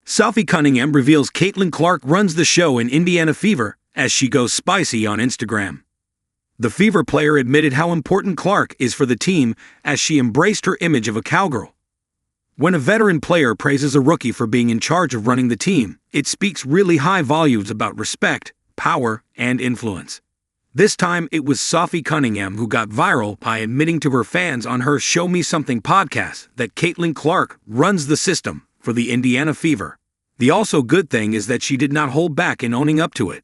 Sophie Cunningham reveals Caitlin Clark runs the show in Indiana Fever as she goes spicy on Instagram. The Fever player admitted how important Clark is for the team as she embraced her image of a cowgirl. When a veteran player praises a rookie for being in charge of running the team, it speaks really high volumes about respect, power, and influence. This time, it was Sophie Cunningham who got viral by admitting to her fans on her Show Me Something podcast that Caitlin Clark runs the system for the Indiana Fever. The also good thing is that she did not hold back in owning up to it.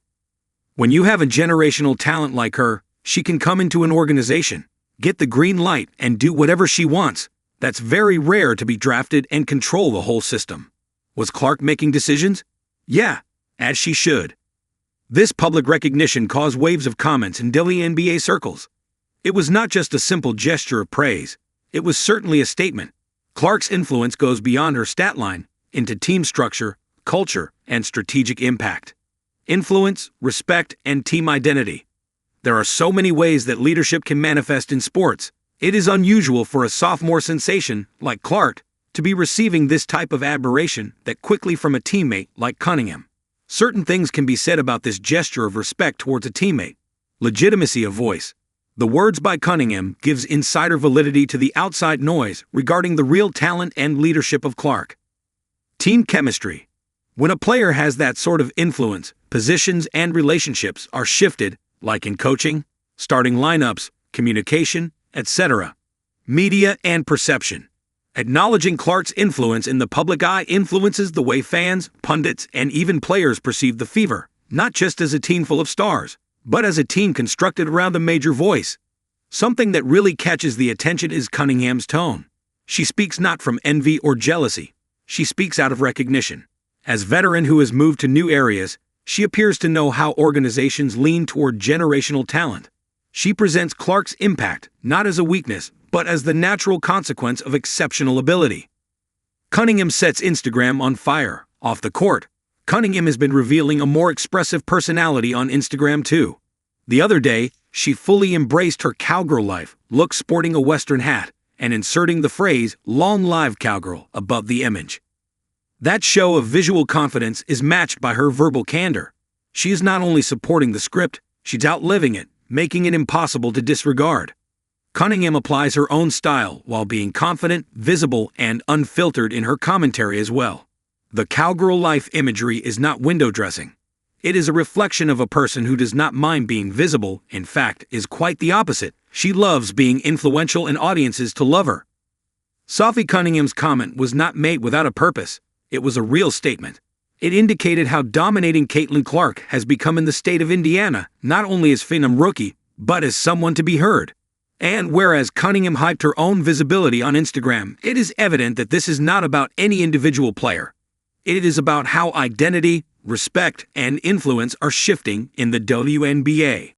When you have a generational talent like her, she can come into an organization, get the green light, and do whatever she wants. That's very rare to be drafted and control the whole system. Was Clark making decisions? Yeah, as she should. This public recognition caused waves of comments in WNBA circles. It was not just a simple gesture of praise, it was certainly a statement. Clark's influence goes beyond her stat line into team structure, culture, and strategic impact. Influence, respect, and team identity. There are so many ways that leadership can manifest in sports. It is unusual for a sophomore sensation like Clark to be receiving this type of admiration that quickly from a teammate like Cunningham. Certain things can be said about this gesture of respect towards a teammate. Legitimacy of voice. The words by Cunningham gives insider validity to the outside noise regarding the real talent and leadership of Clark. Team chemistry. When a player has that sort of influence, positions and relationships are shifted, like in coaching, starting lineups, communication, etc. Media and perception. Acknowledging Clark's influence in the public eye influences the way fans, pundits, and even players perceive the Fever, not just as a team full of stars, but as a team constructed around a major voice. Something that really catches the attention is Cunningham's tone. She speaks not from envy or jealousy. She speaks out of recognition. As a veteran who has moved to new areas, she appears to know how organizations lean toward generational talent. She presents Clark's impact not as a weakness, but as the natural consequence of exceptional ability. Cunningham sets Instagram on fire. Off the court, Cunningham has been revealing a more expressive personality on Instagram too. The other day, she fully embraced her cowgirl life, look sporting a Western hat, and inserting the phrase, "long live cowgirl," above the image. That show of visual confidence is matched by her verbal candor. She is not only supporting the script, she's outliving it, making it impossible to disregard. Cunningham applies her own style while being confident, visible, and unfiltered in her commentary as well. The cowgirl life imagery is not window dressing. It is a reflection of a person who does not mind being visible, in fact, is quite the opposite. She loves being influential and audiences to love her. Sophie Cunningham's comment was not made without a purpose. It was a real statement. It indicated how dominating Caitlin Clark has become in the state of Indiana, not only as Phenom rookie, but as someone to be heard. And whereas Cunningham hyped her own visibility on Instagram, it is evident that this is not about any individual player. It is about how identity, respect, and influence are shifting in the WNBA.